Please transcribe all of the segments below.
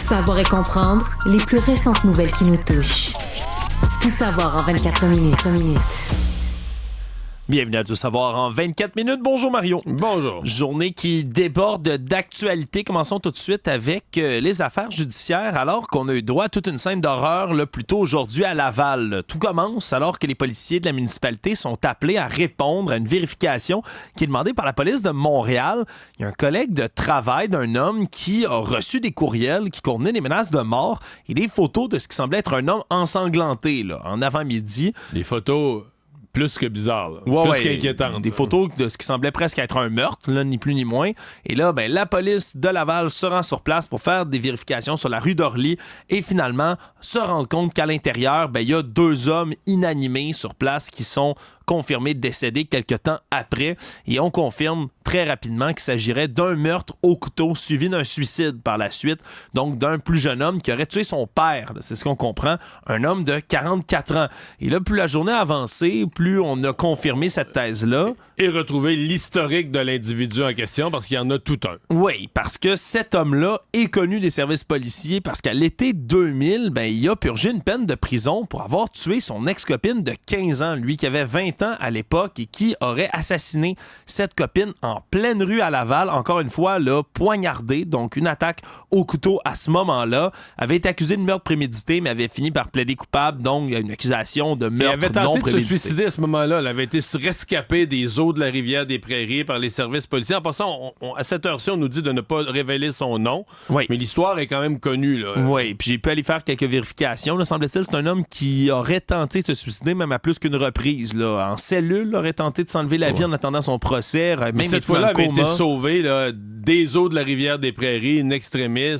Savoir et comprendre les plus récentes nouvelles qui nous touchent. Tout savoir en 24 minutes. Bienvenue à Tout savoir en 24 minutes. Bonjour Mario. Bonjour. Journée qui déborde d'actualité. Commençons tout de suite avec les affaires judiciaires alors qu'on a eu droit à toute une scène d'horreur plus tôt aujourd'hui à Laval. Tout commence alors que les policiers de la municipalité sont appelés à répondre à une vérification qui est demandée par la police de Montréal. Il y a un collègue de travail d'un homme qui a reçu des courriels qui contenaient des menaces de mort et des photos de ce qui semblait être un homme ensanglanté en avant-midi. Des photos plus que bizarres, plus qu'inquiétantes. Des photos de ce qui semblait presque être un meurtre, ni plus ni moins. Et là, la police de Laval se rend sur place pour faire des vérifications sur la rue d'Orly et finalement se rendre compte qu'à l'intérieur, il y a 2 hommes inanimés sur place qui sont confirmés décédés quelques temps après. Et on confirme très rapidement qu'il s'agirait d'un meurtre au couteau suivi d'un suicide par la suite. Donc, d'un plus jeune homme qui aurait tué son père. C'est ce qu'on comprend. Un homme de 44 ans. Et là, plus la journée a avancé, plus on a confirmé cette thèse-là. Et retrouver l'historique de l'individu en question, parce qu'il y en a tout un. Oui, parce que cet homme-là est connu des services policiers parce qu'à l'été 2000, il a purgé une peine de prison pour avoir tué son ex-copine de 15 ans, lui qui avait 20 ans à l'époque et qui aurait assassiné cette copine en pleine rue à Laval, encore une fois, poignardé, donc une attaque au couteau à ce moment-là, avait été accusé de meurtre prémédité, mais avait fini par plaider coupable, donc une accusation de meurtre non prémédité. Elle avait tenté de se suicider à ce moment-là, elle avait été rescapée des eaux de la rivière des Prairies par les services policiers. En passant, à cette heure-ci, on nous dit de ne pas révéler son nom, mais l'histoire est quand même connue. Oui, puis j'ai pu aller faire quelques vérifications. Semble-t-il, c'est un homme qui aurait tenté de se suicider même à plus qu'une reprise. En cellule, aurait tenté de s'enlever la vie en attendant son procès. Mais cette fois-là, avait été sauvé des eaux de la rivière des Prairies, in extremis.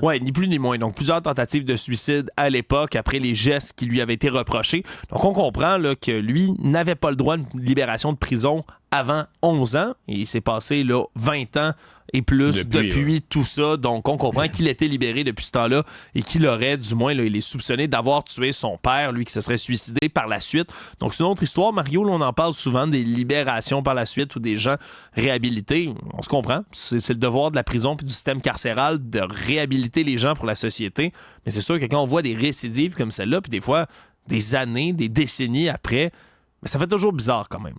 Oui, ni plus ni moins. Donc, plusieurs tentatives de suicide à l'époque après les gestes qui lui avaient été reprochés. Donc, on comprend que lui n'avait pas le droit à une libération de prison avant 11 ans. Et il s'est passé 20 ans et plus depuis tout ça. Donc, on comprend qu'il était libéré depuis ce temps-là et qu'il aurait, du moins, il est soupçonné d'avoir tué son père, lui qui se serait suicidé par la suite. Donc, c'est une autre histoire. Mario, on en parle souvent des libérations par la suite ou des gens réhabilités. On se comprend. C'est le devoir de la prison puis du système carcéral de réhabiliter les gens pour la société. Mais c'est sûr que quand on voit des récidives comme celle-là, puis des fois, des années, des décennies après, ça fait toujours bizarre quand même.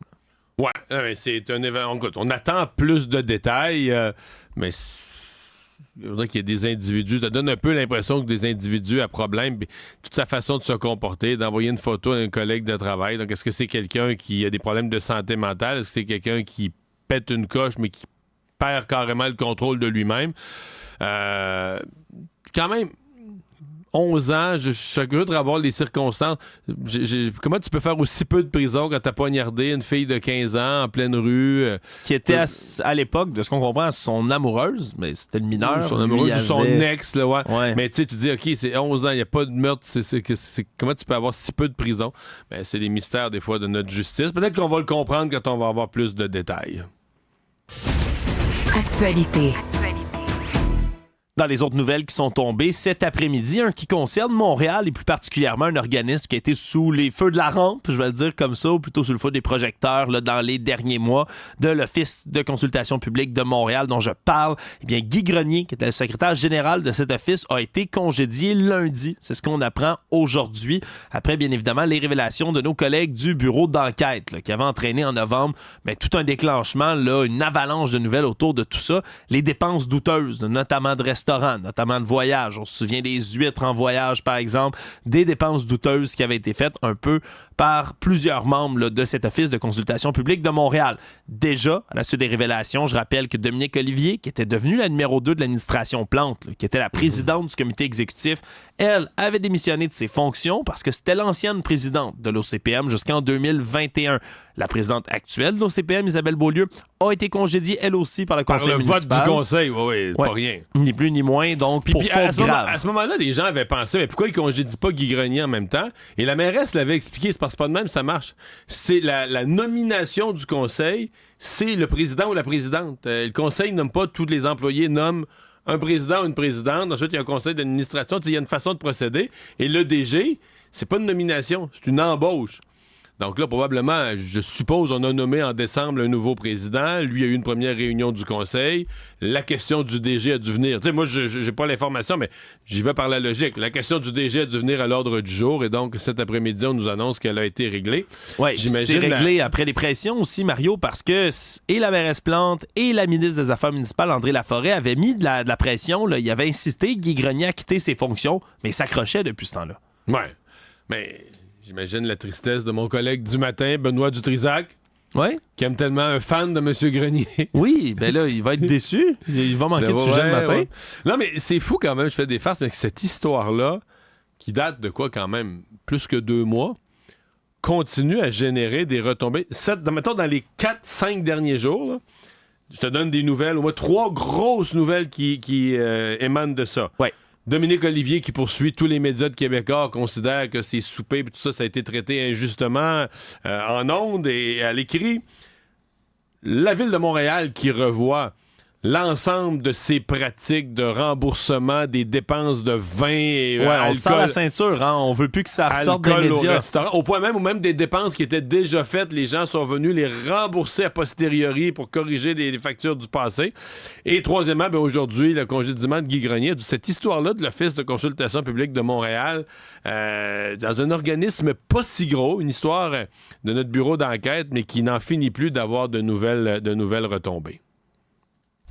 Ouais, c'est un événement. On attend plus de détails, mais il faudrait qu'il y ait des individus. Ça donne un peu l'impression que des individus à problème, toute sa façon de se comporter, d'envoyer une photo à un collègue de travail. Donc, est-ce que c'est quelqu'un qui a des problèmes de santé mentale? Est-ce que c'est quelqu'un qui pète une coche, mais qui perd carrément le contrôle de lui-même? Quand même. 11 ans, je suis curieux de revoir les circonstances. Comment tu peux faire aussi peu de prison quand t'as poignardé une fille de 15 ans en pleine rue? Qui était à l'époque, de ce qu'on comprend, son amoureuse, mais c'était une mineure. Son amoureuse ou son ex, ouais. Mais tu dis, OK, c'est 11 ans, il n'y a pas de meurtre. Comment tu peux avoir si peu de prison? C'est des mystères, des fois, de notre justice. Peut-être qu'on va le comprendre quand on va avoir plus de détails. Actualité. Dans les autres nouvelles qui sont tombées cet après-midi, un qui concerne Montréal et plus particulièrement un organisme qui a été sous les feux de la rampe, je vais le dire comme ça, ou plutôt sous le feu des projecteurs dans les derniers mois de l'Office de consultation publique de Montréal dont je parle. Eh bien, Guy Grenier, qui était le secrétaire général de cet office, a été congédié lundi. C'est ce qu'on apprend aujourd'hui, après bien évidemment les révélations de nos collègues du bureau d'enquête qui avaient entraîné en novembre tout un déclenchement, une avalanche de nouvelles autour de tout ça. Les dépenses douteuses, notamment de restaurants, notamment de voyage. On se souvient des huîtres en voyage, par exemple, des dépenses douteuses qui avaient été faites un peu par plusieurs membres de cet office de consultation publique de Montréal. Déjà, à la suite des révélations, je rappelle que Dominique Olivier, qui était devenue la numéro 2 de l'administration Plante, qui était la présidente du comité exécutif, elle avait démissionné de ses fonctions parce que c'était l'ancienne présidente de l'OCPM jusqu'en 2021. La présidente actuelle de l'OCPM, Isabelle Beaulieu, a été congédiée, elle aussi, par le conseil municipal. Par le vote du conseil, oui, pas rien. Ni plus ni moins, donc pour faute grave. À ce moment-là, les gens avaient pensé, mais pourquoi ils congédient pas Guy Grenier en même temps? Et la mairesse l'avait expliqué, c'est parce que pas de même, ça marche. C'est la nomination du conseil, c'est le président ou la présidente. Le conseil nomme pas tous les employés, nomme un président ou une présidente. Ensuite, il y a un conseil d'administration. Il y a une façon de procéder. Et le DG, c'est pas une nomination, c'est une embauche. Donc là, probablement, je suppose, on a nommé en décembre un nouveau président. Lui a eu une première réunion du conseil. La question du DG a dû venir. Tu sais, moi, j'ai pas l'information, mais j'y vais par la logique. La question du DG a dû venir à l'ordre du jour. Et donc, cet après-midi, on nous annonce qu'elle a été réglée. Oui, c'est réglé après les pressions aussi, Mario, parce que et la mairesse Plante et la ministre des Affaires municipales, André Laforêt, avaient mis de la pression. Là. Il avait incité Guy Grenier à quitter ses fonctions, mais il s'accrochait depuis ce temps-là. Ouais, mais... J'imagine la tristesse de mon collègue du matin, Benoît Dutrisac, qui aime tellement un fan de M. Grenier. Oui, ben là, il va être déçu. Il va manquer de sujet le matin. Ouais. Non, mais c'est fou quand même, je fais des farces, mais que cette histoire-là, qui date de quoi quand même? Plus que 2 mois, continue à générer des retombées. Mettons, dans les 4-5 derniers jours, là, je te donne des nouvelles, au moins 3 grosses nouvelles qui émanent de ça. Ouais. Dominique Olivier qui poursuit tous les médias de Québécois, considère que ses soupers et tout ça, ça a été traité injustement en ondes et à l'écrit. La Ville de Montréal qui revoit l'ensemble de ses pratiques de remboursement des dépenses de vin et alcool. On se serre la ceinture, hein? On veut plus que ça ressorte des médias. Au point même où même des dépenses qui étaient déjà faites, les gens sont venus les rembourser a posteriori pour corriger les factures du passé. Et troisièmement, aujourd'hui, le congédiement de Guy Grenier, cette histoire-là de l'Office de consultation publique de Montréal, dans un organisme pas si gros, une histoire de notre bureau d'enquête, mais qui n'en finit plus d'avoir de nouvelles retombées.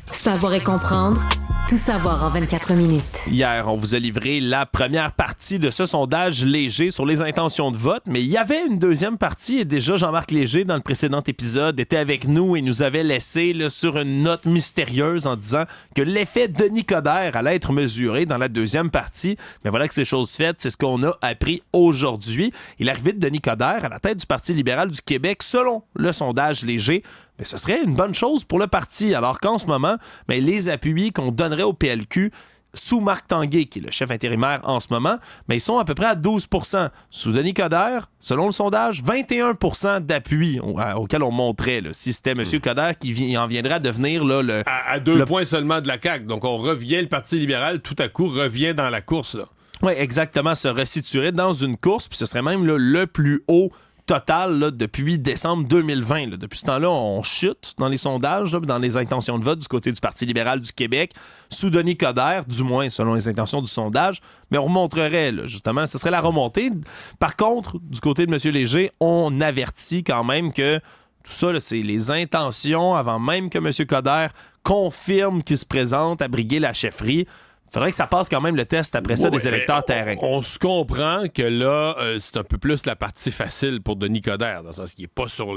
Savoir et comprendre, tout savoir en 24 minutes. Hier, on vous a livré la première partie de ce sondage léger sur les intentions de vote, mais il y avait une deuxième partie et déjà Jean-Marc Léger, dans le précédent épisode, était avec nous et nous avait laissé là, sur une note mystérieuse en disant que l'effet Denis Coderre allait être mesuré dans la deuxième partie. Mais voilà que c'est chose faite, c'est ce qu'on a appris aujourd'hui. Et l'arrivée de Denis Coderre à la tête du Parti libéral du Québec, selon le sondage léger, mais ce serait une bonne chose pour le parti, alors qu'en ce moment, les appuis qu'on donnerait au PLQ sous Marc Tanguay, qui est le chef intérimaire en ce moment, ils sont à peu près à 12 %. Sous Denis Coderre, selon le sondage, 21 % d'appui auquel on montrait. Là, si c'était M. Coderre qui en viendrait à devenir... Là, à 2 points seulement de la CAQ. Donc on revient, le Parti libéral, tout à coup, revient dans la course. Là. Oui, exactement, se resituerait dans une course, puis ce serait même là, le plus haut total là, depuis décembre 2020. Là. Depuis ce temps-là, on chute dans les sondages, là, dans les intentions de vote du côté du Parti libéral du Québec, sous Denis Coderre, du moins selon les intentions du sondage, mais on remonterait, là, justement, ce serait la remontée. Par contre, du côté de M. Léger, on avertit quand même que tout ça, là, c'est les intentions avant même que M. Coderre confirme qu'il se présente à briguer la chefferie. Il faudrait que ça passe quand même le test après ça des électeurs terrain. On se comprend que là, c'est un peu plus la partie facile pour Denis Coderre, dans le sens qu'il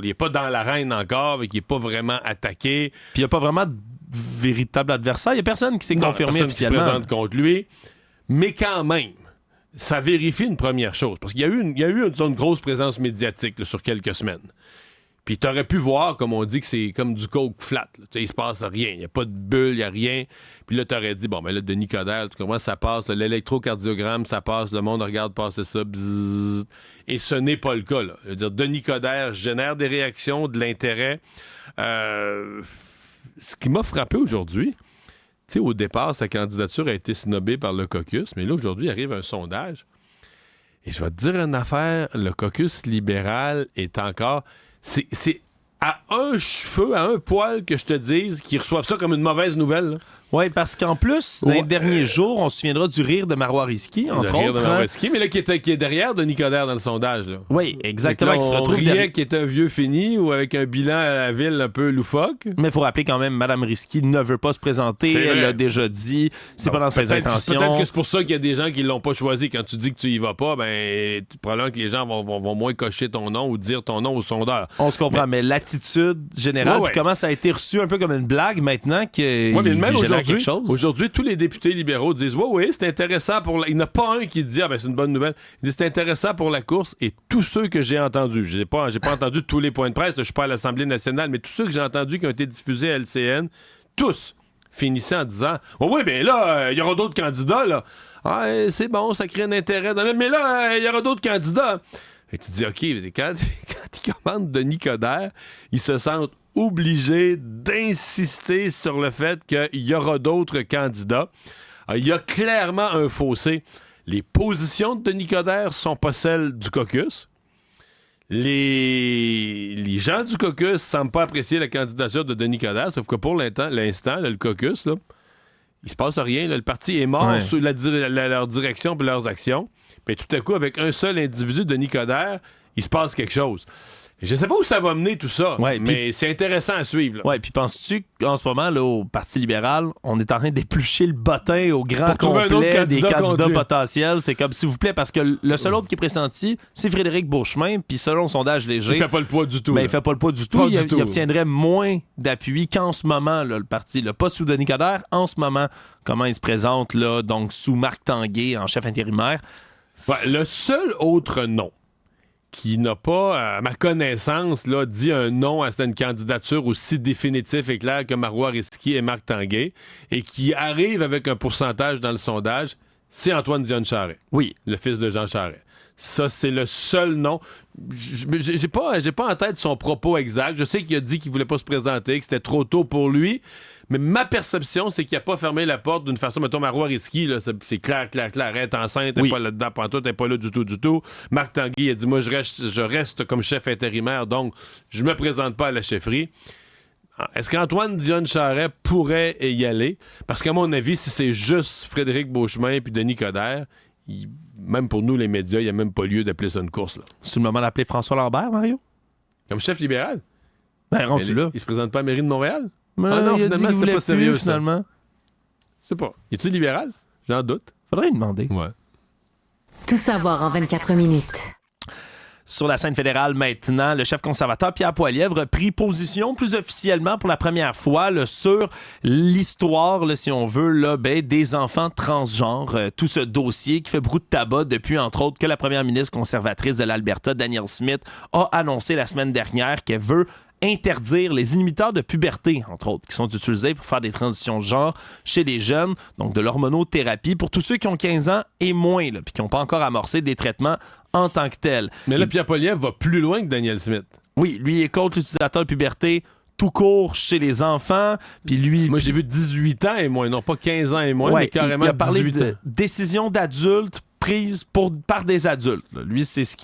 n'est pas dans l'arène encore et qu'il n'est pas vraiment attaqué. Puis il n'y a pas vraiment de véritable adversaire. Il n'y a personne qui s'est confirmé officiellement. Qui se présente contre lui. Mais quand même, ça vérifie une première chose. Parce qu'il y a eu une grosse présence médiatique là, sur quelques semaines. Puis t'aurais pu voir, comme on dit, que c'est comme du coke flat. Il se passe rien. Il n'y a pas de bulle, il n'y a rien. Puis là, t'aurais dit, bon, mais là, Denis Coderre, tu comprends, ça passe. L'électrocardiogramme, ça passe. Le monde regarde passer ça. Bzzz, et ce n'est pas le cas. Là. Je veux dire, Denis Coderre génère des réactions, de l'intérêt. Ce qui m'a frappé aujourd'hui, tu sais, au départ, sa candidature a été snobée par le caucus. Mais là, aujourd'hui, arrive un sondage. Et je vais te dire une affaire. Le caucus libéral est encore... C'est à un cheveu, à un poil que je te dise qu'ils reçoivent ça comme une mauvaise nouvelle. Oui, parce qu'en plus, dans les derniers jours, on se souviendra du rire de Marois Risky, entre autres. Mais là, qui est derrière Denis Coderre dans le sondage. Là. Oui, exactement. Là, on riait qui est un vieux fini ou avec un bilan à la ville un peu loufoque. Mais il faut rappeler quand même, Mme Risky ne veut pas se présenter. Elle l'a déjà dit. C'est pas dans ses intentions. Peut-être que c'est pour ça qu'il y a des gens qui l'ont pas choisi. Quand tu dis que tu y vas pas, ben probablement que les gens vont moins cocher ton nom ou dire ton nom au sondeur. On se comprend, mais l'attitude générale, puis comment ça a été reçu un peu comme une blague maintenant que Aujourd'hui, tous les députés libéraux disent oui, c'est intéressant pour il n'y en a pas un qui dit c'est une bonne nouvelle. Il dit c'est intéressant pour la course et tous ceux que j'ai entendus, j'ai pas entendu tous les points de presse, je suis pas à l'Assemblée nationale, mais tous ceux que j'ai entendus qui ont été diffusés à LCN, tous finissaient en disant oui, bien là, il y aura d'autres candidats là. Ah, c'est bon, ça crée un intérêt. Mais là, il y aura d'autres candidats. Et tu dis OK, quand ils commandent Denis Coderre, ils se sentent obligé d'insister sur le fait qu'il y aura d'autres candidats. Il y a clairement un fossé. Les positions de Denis Coderre sont pas celles du caucus. Les gens du caucus ne semblent pas apprécier la candidature de Denis Coderre, sauf que pour l'instant, là, le caucus, là, il se passe rien. Là, le parti est mort sous leur direction et leurs actions. Puis tout à coup, avec un seul individu, Denis Coderre, il se passe quelque chose. Je sais pas où ça va mener tout ça, mais c'est intéressant à suivre. Oui, puis penses-tu qu'en ce moment, là, au Parti libéral, on est en train d'éplucher le bottin au grand complet des candidats potentiels? C'est comme, s'il vous plaît, parce que le seul autre qui est pressenti, c'est Frédéric Beauchemin, puis selon le sondage léger... Il fait pas le poids du tout. Il fait pas le poids du tout. Il obtiendrait moins d'appui qu'en ce moment, là, le parti. Là, pas sous Denis Coderre, en ce moment, comment il se présente, là, donc sous Marc Tanguay en chef intérimaire. Le seul autre nom qui n'a pas, à ma connaissance, là, dit un non à cette candidature aussi définitif et clair que Marois Risky et Marc Tanguay, et qui arrive avec un pourcentage dans le sondage, c'est Antoine Dion Charest. Oui. Le fils de Jean Charest. Ça, c'est le seul nom. J'ai pas en tête son propos exact. Je sais qu'il a dit qu'il voulait pas se présenter, que c'était trop tôt pour lui. Mais ma perception, c'est qu'il n'a pas fermé la porte d'une façon... Mettons, Marois Risky, là, c'est clair. Elle est enceinte, elle n'est pas là-dedans pantoute, elle n'est pas là du tout. Marc Tanguay a dit, moi, je reste comme chef intérimaire, donc je me présente pas à la chefferie. Est-ce qu'Antoine Dion Charest pourrait y aller? Parce qu'à mon avis, si c'est juste Frédéric Beauchemin puis Denis Coderre, même pour nous, les médias, il n'y a même pas lieu d'appeler ça une course. Là. C'est le moment d'appeler François Lambert, Mario? Comme chef libéral? Ben, rendu là. Il se présente pas à la mairie de Montréal? Mais non, finalement, c'était pas sérieux, finalement. Je sais pas. Es-tu libéral? J'en doute. Faudrait lui demander. Ouais. Tout savoir en 24 minutes. Sur la scène fédérale maintenant, le chef conservateur Pierre Poilievre a pris position plus officiellement pour la première fois là, sur l'histoire, là, si on veut, là, des enfants transgenres. Tout ce dossier qui fait beaucoup de tabac depuis, entre autres, que la première ministre conservatrice de l'Alberta, Danielle Smith, a annoncé la semaine dernière qu'elle veut interdire les inhibiteurs de puberté, entre autres, qui sont utilisés pour faire des transitions de genre chez les jeunes, donc de l'hormonothérapie, pour tous ceux qui ont 15 ans et moins, puis qui n'ont pas encore amorcé des traitements en tant que tels. Mais là, Pierre Poilievre va plus loin que Danielle Smith. Oui, lui est contre l'utilisateur de puberté tout court chez les enfants, puis lui... Moi, j'ai vu 18 ans et moins, non pas 15 ans et moins, mais carrément 18 ans. Il a parlé de décision d'adultes prise par des adultes. Là. Lui, c'est ce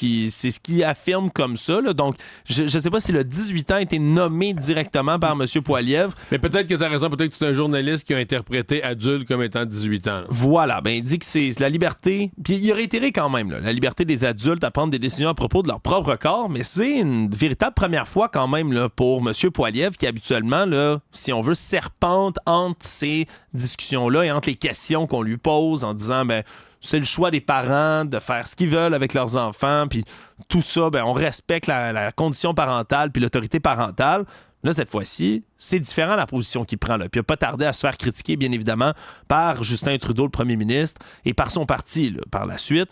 qu'il affirme comme ça. Là. Donc, je ne sais pas si le 18 ans a été nommé directement par M. Poilievre. Mais peut-être que tu as raison. Peut-être que c'est un journaliste qui a interprété adulte comme étant 18 ans. Voilà. Ben, il dit que c'est la liberté. Puis il a réitéré quand même la liberté des adultes à prendre des décisions à propos de leur propre corps. Mais c'est une véritable première fois quand même là, pour M. Poilievre qui habituellement, là, si on veut, serpente entre ces discussions-là et entre les questions qu'on lui pose en disant, ben, c'est le choix des parents de faire ce qu'ils veulent avec leurs enfants, puis tout ça, ben, on respecte la condition parentale puis l'autorité parentale. Là, cette fois-ci, c'est différent la position qu'il prend. Là. Puis il n'a pas tardé à se faire critiquer, bien évidemment, par Justin Trudeau, le premier ministre, et par son parti là, par la suite.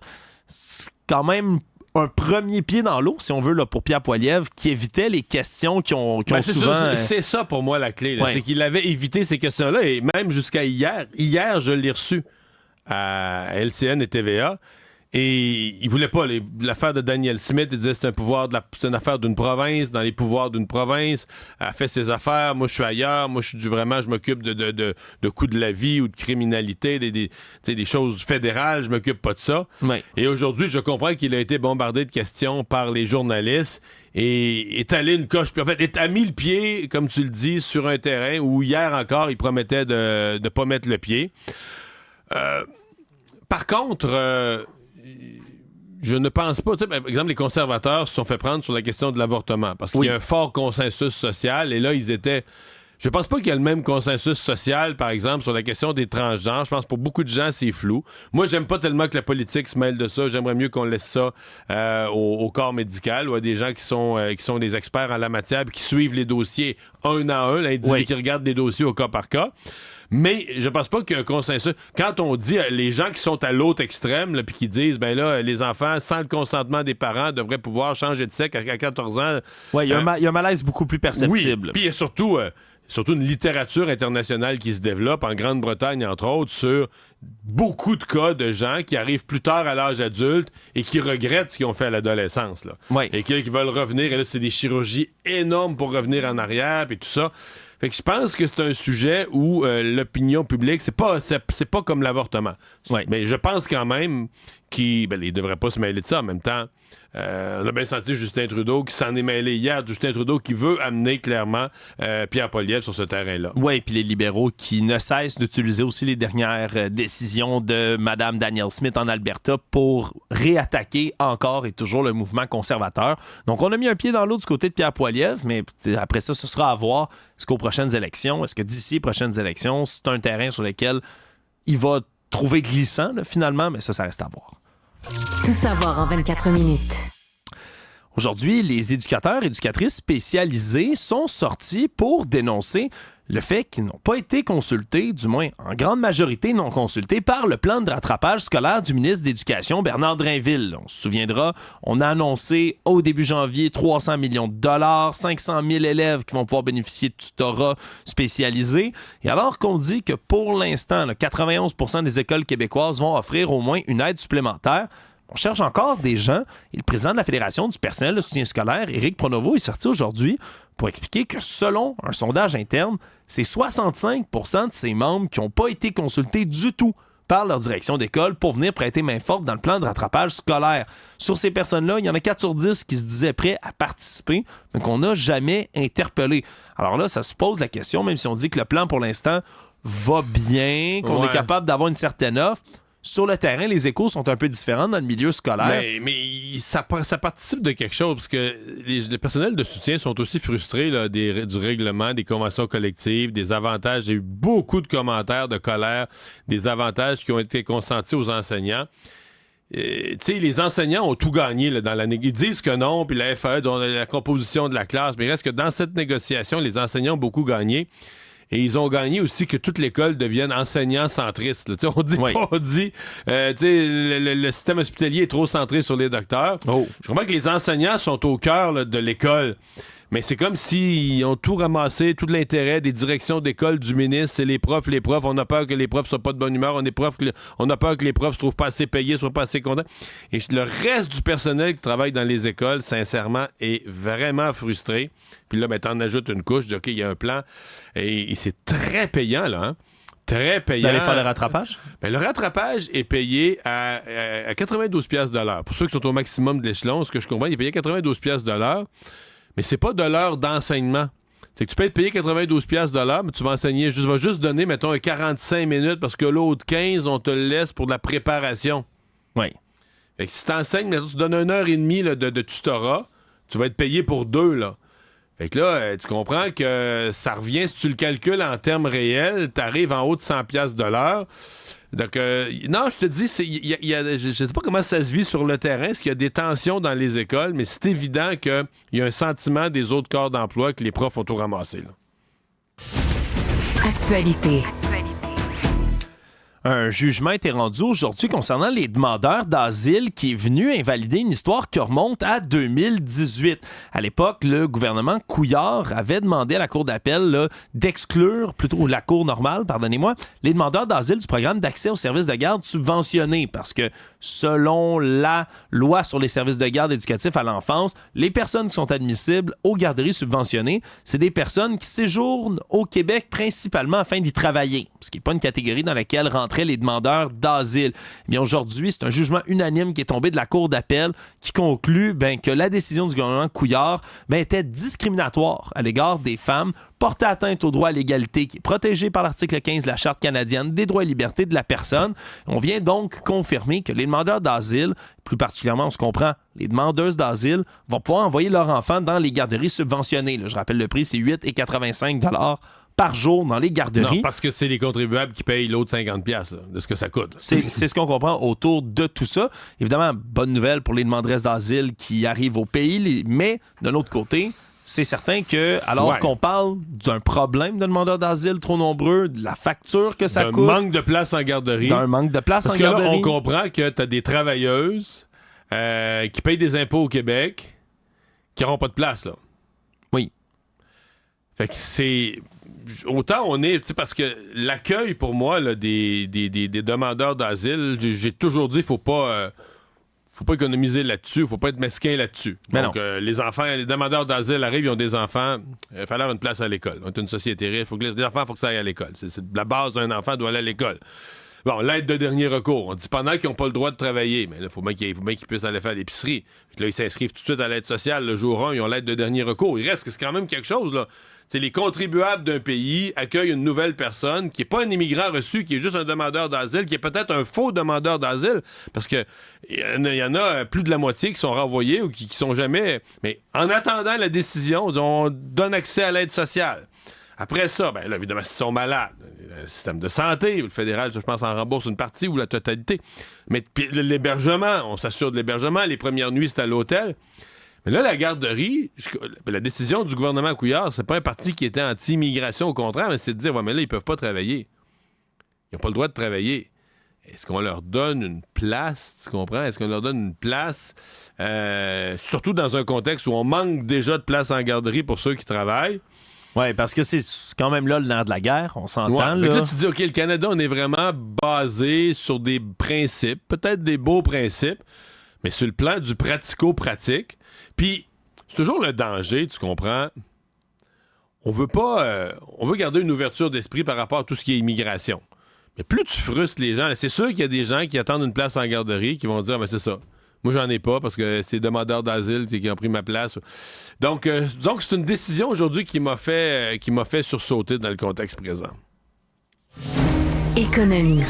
C'est quand même un premier pied dans l'eau, si on veut, là, pour Pierre Poilievre, qui évitait les questions qui ont souvent... C'est ça, pour moi, la clé. Là. Ouais. C'est qu'il avait évité ces questions-là, et même jusqu'à hier. Hier, je l'ai reçu à LCN et TVA, et il voulait pas l'affaire de Danielle Smith. Il disait c'est c'est une affaire d'une province, dans les pouvoirs d'une province, elle fait ses affaires, moi je suis ailleurs, moi je m'occupe de coûts de la vie ou de criminalité, des choses fédérales, je m'occupe pas de ça. Ouais. Et aujourd'hui, je comprends qu'il a été bombardé de questions par les journalistes et est allé une coche, puis en fait, a mis le pied, comme tu le dis, sur un terrain où hier encore, il promettait de pas mettre le pied. Par contre, je ne pense pas... Par exemple, les conservateurs se sont fait prendre sur la question de l'avortement parce qu'il y a un fort consensus social et là, ils étaient... Je pense pas qu'il y a le même consensus social, par exemple, sur la question des transgenres. Je pense que pour beaucoup de gens, c'est flou. Moi, j'aime pas tellement que la politique se mêle de ça. J'aimerais mieux qu'on laisse ça au corps médical ou à des gens qui sont des experts en la matière et qui suivent les dossiers un à un, l'individu qui regarde des dossiers au cas par cas. Mais je pense pas qu'il y a un consensus. Quand on dit les gens qui sont à l'autre extrême, puis qui disent, ben là, les enfants, sans le consentement des parents, devraient pouvoir changer de sexe à 14 ans. Oui, il y a un malaise beaucoup plus perceptible. Oui, puis il y a surtout une littérature internationale qui se développe, en Grande-Bretagne, entre autres, sur beaucoup de cas de gens qui arrivent plus tard à l'âge adulte et qui regrettent ce qu'ils ont fait à l'adolescence. Là. Oui. Et qui veulent revenir. Et là, c'est des chirurgies énormes pour revenir en arrière et tout ça. Fait que je pense que c'est un sujet où l'opinion publique, c'est pas comme l'avortement. Oui. Mais je pense quand même qu'ils devraient pas se mêler de ça. En même temps, on a bien senti Justin Trudeau qui s'en est mêlé hier. Justin Trudeau qui veut amener clairement Pierre Poilievre sur ce terrain-là. Oui, puis les libéraux qui ne cessent d'utiliser aussi les dernières décisions de Mme Danielle Smith en Alberta pour réattaquer encore et toujours le mouvement conservateur. Donc, on a mis un pied dans l'eau du côté de Pierre Poilievre, mais après ça, ce sera à voir. Est-ce qu'aux prochaines élections, est-ce que d'ici les prochaines élections, c'est un terrain sur lequel il va trouver glissant, là, finalement, mais ça reste à voir. Tout savoir en 24 minutes. Aujourd'hui, les éducateurs et éducatrices spécialisés sont sortis pour dénoncer le fait qu'ils n'ont pas été consultés, du moins en grande majorité non consultés, par le plan de rattrapage scolaire du ministre de l'Éducation, Bernard Drinville. On se souviendra, on a annoncé au début janvier 300 millions de dollars, 500 000 élèves qui vont pouvoir bénéficier de tutorat spécialisé. Et alors qu'on dit que pour l'instant, 91% des écoles québécoises vont offrir au moins une aide supplémentaire, on cherche encore des gens. Et le président de la Fédération du personnel de soutien scolaire, Éric Pronovo, est sorti aujourd'hui pour expliquer que selon un sondage interne, c'est 65% de ses membres qui n'ont pas été consultés du tout par leur direction d'école pour venir prêter main forte dans le plan de rattrapage scolaire. Sur ces personnes-là, il y en a 4 sur 10 qui se disaient prêts à participer, mais qu'on n'a jamais interpellé. Alors là, ça se pose la question, même si on dit que le plan pour l'instant va bien, qu'on est capable d'avoir une certaine offre. Sur le terrain, les échos sont un peu différents dans le milieu scolaire. Mais ça participe de quelque chose, parce que les personnels de soutien sont aussi frustrés là, du règlement, des conventions collectives, des avantages. J'ai eu beaucoup de commentaires de colère, des avantages qui ont été consentis aux enseignants. Tu sais, les enseignants ont tout gagné là, dans la négociation. Ils disent que non, puis la FAE donne la composition de la classe, mais il reste que dans cette négociation, les enseignants ont beaucoup gagné. Et ils ont gagné aussi que toute l'école devienne enseignant-centriste. On dit, le système hospitalier est trop centré sur les docteurs. Oh. Je comprends que les enseignants sont au cœur là, de l'école. Mais c'est comme s'ils ont tout ramassé, tout l'intérêt des directions d'école du ministre, c'est les profs. On a peur que les profs soient pas de bonne humeur. On a peur que les profs se trouvent pas assez payés, soient pas assez contents. Et le reste du personnel qui travaille dans les écoles, sincèrement, est vraiment frustré. Puis là, t'en ajoutes une couche, OK, il y a un plan. Et c'est très payant, là, hein? Très payant. D'aller faire le rattrapage? Le rattrapage est payé à 92 $ de l'heure. Pour ceux qui sont au maximum de l'échelon, ce que je comprends, il est payé à 92 $ de l'heure. Mais c'est pas de l'heure d'enseignement. C'est que tu peux être payé 92 $ de l'heure, mais tu vas enseigner, vas juste donner, mettons, 45 minutes parce que l'autre 15, on te le laisse pour de la préparation. Oui. Fait que si tu enseignes, tu donnes 1h30 là, de tutorat, tu vas être payé pour 2, là. Fait que là, tu comprends que ça revient, si tu le calcules en termes réels, tu arrives en haut de 100 $ de l'heure. Donc, non, je te dis, je ne sais pas comment ça se vit sur le terrain, est-ce qu'il y a des tensions dans les écoles, mais c'est évident qu'il y a un sentiment des autres corps d'emploi que les profs ont tout ramassé. Là. Actualité. Un jugement a été rendu aujourd'hui concernant les demandeurs d'asile qui est venu invalider une histoire qui remonte à 2018. À l'époque, le gouvernement Couillard avait demandé à la Cour d'appel là, d'exclure, plutôt la Cour normale, pardonnez-moi, les demandeurs d'asile du programme d'accès aux services de garde subventionnés parce que selon la loi sur les services de garde éducatifs à l'enfance, les personnes qui sont admissibles aux garderies subventionnées, c'est des personnes qui séjournent au Québec principalement afin d'y travailler, ce qui n'est pas une catégorie dans laquelle rentrent les demandeurs d'asile. Eh bien, aujourd'hui, c'est un jugement unanime qui est tombé de la Cour d'appel qui conclut que la décision du gouvernement Couillard était discriminatoire à l'égard des femmes, portait atteinte au droit à l'égalité qui est protégé par l'article 15 de la Charte canadienne des droits et libertés de la personne. On vient donc confirmer que les demandeurs d'asile, plus particulièrement, on se comprend, les demandeuses d'asile, vont pouvoir envoyer leurs enfants dans les garderies subventionnées. Là, je rappelle le prix, c'est 8,85 $ par jour dans les garderies. Non, parce que c'est les contribuables qui payent l'autre 50$ là, de ce que ça coûte. C'est ce qu'on comprend autour de tout ça. Évidemment, bonne nouvelle pour les demanderesses d'asile qui arrivent au pays, mais de l'autre côté, c'est certain que, alors qu'on parle d'un problème de demandeurs d'asile trop nombreux, de la facture que ça coûte... D'un manque de place en garderie. D'un manque de place en garderie. Parce que là, on comprend que tu as des travailleuses qui payent des impôts au Québec qui n'auront pas de place, là. Oui. Fait que c'est... autant on est, tu sais, parce que l'accueil pour moi là, des demandeurs d'asile, j'ai toujours dit faut pas économiser là-dessus, faut pas être mesquin là-dessus. Donc les demandeurs d'asile arrivent, ils ont des enfants, il faut leur une place à l'école. On est une société riche, les enfants, il faut que ça aille à l'école. C'est la base d'un enfant doit aller à l'école. Bon, l'aide de dernier recours. On dit pendant qu'ils n'ont pas le droit de travailler, mais là, il faut bien qu'ils puissent aller faire l'épicerie. Puis là, ils s'inscrivent tout de suite à l'aide sociale. Le jour 1, ils ont l'aide de dernier recours. Il reste que c'est quand même quelque chose, là. C'est les contribuables d'un pays accueillent une nouvelle personne qui n'est pas un immigrant reçu, qui est juste un demandeur d'asile, qui est peut-être un faux demandeur d'asile, parce que il y en a plus de la moitié qui sont renvoyés ou qui sont jamais... Mais en attendant la décision, on donne accès à l'aide sociale. Après ça, ben là, évidemment, s'ils sont malades, le système de santé, le fédéral, je pense, en rembourse une partie ou la totalité. Mais puis, l'hébergement, on s'assure de l'hébergement. Les premières nuits, c'est à l'hôtel. Mais là, la garderie, la décision du gouvernement Couillard, c'est pas un parti qui était anti-immigration, au contraire, mais c'est de dire, ouais, mais là, ils peuvent pas travailler. Ils n'ont pas le droit de travailler. Est-ce qu'on leur donne une place, tu comprends? Est-ce qu'on leur donne une place, surtout dans un contexte où on manque déjà de place en garderie pour ceux qui travaillent? Oui, parce que c'est quand même là le nerf de la guerre, on s'entend. Ouais, là, tu dis, OK, le Canada, on est vraiment basé sur des principes, peut-être des beaux principes, mais sur le plan du pratico-pratique. Puis, c'est toujours le danger, tu comprends? On veut garder une ouverture d'esprit par rapport à tout ce qui est immigration. Mais plus tu frustres les gens, c'est sûr qu'il y a des gens qui attendent une place en garderie qui vont dire, mais c'est ça. Moi, j'en ai pas parce que c'est demandeurs d'asile qui ont pris ma place. Donc c'est une décision aujourd'hui qui m'a fait sursauter dans le contexte présent. Économie.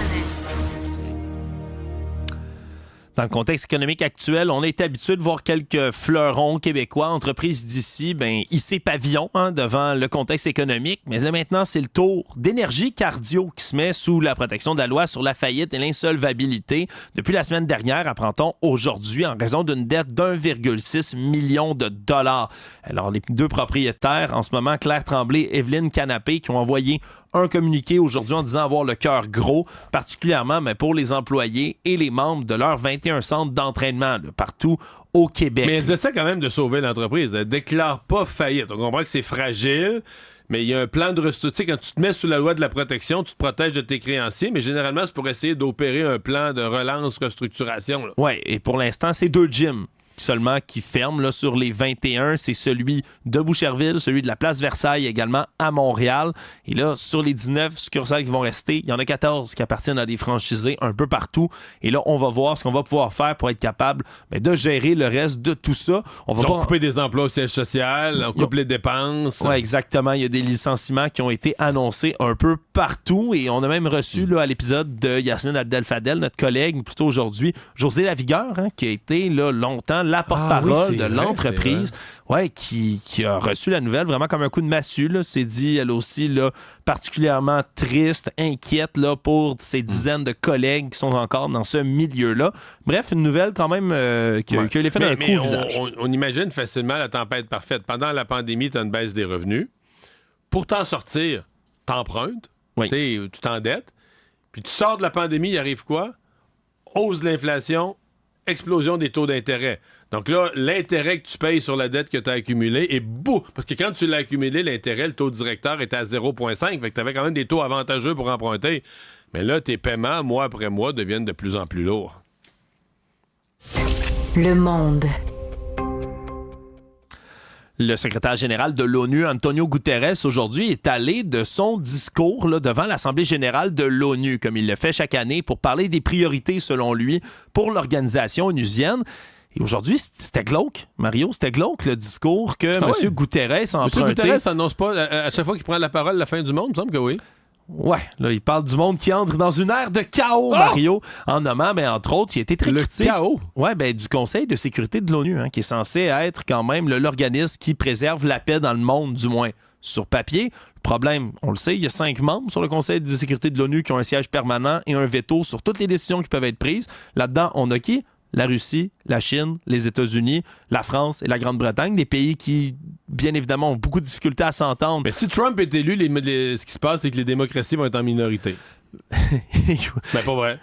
Dans le contexte économique actuel, on est habitué de voir quelques fleurons québécois, entreprises d'ici, hisser pavillon devant le contexte économique. Mais là, maintenant, c'est le tour d'Énergie Cardio qui se met sous la protection de la loi sur la faillite et l'insolvabilité. Depuis la semaine dernière, apprend-on aujourd'hui, en raison d'une dette d'1,6 million de dollars. Alors, les deux propriétaires, en ce moment, Claire Tremblay et Evelyne Canapé, qui ont envoyé un communiqué aujourd'hui en disant avoir le cœur gros, particulièrement pour les employés et les membres de leurs 21 centres d'entraînement partout au Québec. Mais elle essaie quand même de sauver l'entreprise. Elle déclare pas faillite. On comprend que c'est fragile, mais il y a un plan de restructuration. Quand tu te mets sous la loi de la protection, tu te protèges de tes créanciers, mais généralement, c'est pour essayer d'opérer un plan de relance, restructuration. Oui, et pour l'instant, c'est 2 gyms seulement qui ferment là, sur les 21. C'est celui de Boucherville, celui de la Place Versailles également à Montréal. Et là, sur les 19 succursales qui vont rester, il y en a 14 qui appartiennent à des franchisés un peu partout. Et là, on va voir ce qu'on va pouvoir faire pour être capable de gérer le reste de tout ça. On va couper des emplois au siège social, on coupe les dépenses. Oui, exactement. Il y a des licenciements qui ont été annoncés un peu partout. Et on a même reçu à l'épisode de Yasmine Abdel-Fadel, notre collègue, plutôt aujourd'hui, José Lavigueur, qui a été là, longtemps la porte-parole de l'entreprise, qui a reçu la nouvelle vraiment comme un coup de massue. C'est dit, elle aussi, là, particulièrement triste, inquiète là, pour ces dizaines de collègues qui sont encore dans ce milieu-là. Bref, une nouvelle quand même qui a l'effet d'un coup au visage. On imagine facilement la tempête parfaite. Pendant la pandémie, tu as une baisse des revenus. Pour t'en sortir, t'empruntes, tu t'endettes, puis tu sors de la pandémie, il arrive quoi? Hausse de l'inflation, explosion des taux d'intérêt. Donc là, l'intérêt que tu payes sur la dette que tu as accumulée est beau. Parce que quand tu l'as accumulé, l'intérêt, le taux directeur était à 0,5. Fait que tu avais quand même des taux avantageux pour emprunter. Mais là, tes paiements, mois après mois, deviennent de plus en plus lourds. Le Monde. Le secrétaire général de l'ONU, Antonio Guterres, aujourd'hui est allé de son discours devant l'Assemblée générale de l'ONU, comme il le fait chaque année, pour parler des priorités, selon lui, pour l'organisation onusienne. Et aujourd'hui, c'était glauque, Mario, c'était glauque le discours que M. Guterres a emprunté. M. Guterres n'annonce pas, à chaque fois qu'il prend la parole, la fin du monde, il me semble que oui. Ouais, là, il parle du monde qui entre dans une ère de chaos, Mario, en nommant, entre autres, il a été très critique. Le chaos? Ouais, du Conseil de sécurité de l'ONU, qui est censé être quand même l'organisme qui préserve la paix dans le monde, du moins sur papier. Le problème, on le sait, il y a 5 membres sur le Conseil de sécurité de l'ONU qui ont un siège permanent et un veto sur toutes les décisions qui peuvent être prises. Là-dedans, on a qui? La Russie, la Chine, les États-Unis, la France et la Grande-Bretagne, des pays qui, bien évidemment, ont beaucoup de difficultés à s'entendre. Mais si Trump est élu, ce qui se passe, c'est que les démocraties vont être en minorité. Pas vrai.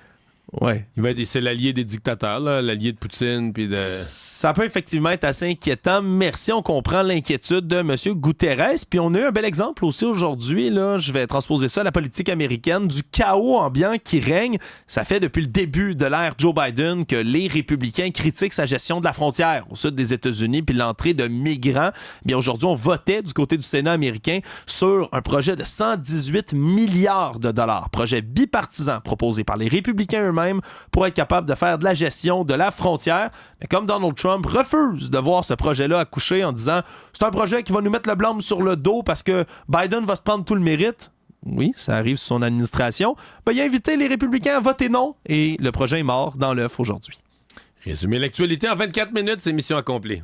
Ouais, c'est l'allié des dictateurs, là, l'allié de Poutine. Puis de... Ça peut effectivement être assez inquiétant. Merci, on comprend l'inquiétude de M. Guterres. Puis on a eu un bel exemple aussi aujourd'hui. Là, je vais transposer ça à la politique américaine, du chaos ambiant qui règne. Ça fait depuis le début de l'ère Joe Biden que les républicains critiquent sa gestion de la frontière au sud des États-Unis puis l'entrée de migrants. Bien, aujourd'hui, on votait du côté du Sénat américain sur un projet de 118 milliards de dollars. Projet bipartisan proposé par les républicains eux-mêmes pour être capable de faire de la gestion de la frontière. Mais comme Donald Trump refuse de voir ce projet-là accoucher en disant « c'est un projet qui va nous mettre le blâme sur le dos parce que Biden va se prendre tout le mérite », oui, ça arrive sous son administration, ben, il a invité les républicains à voter non et le projet est mort dans l'œuf aujourd'hui. Résumer l'actualité en 24 minutes, c'est mission accomplie.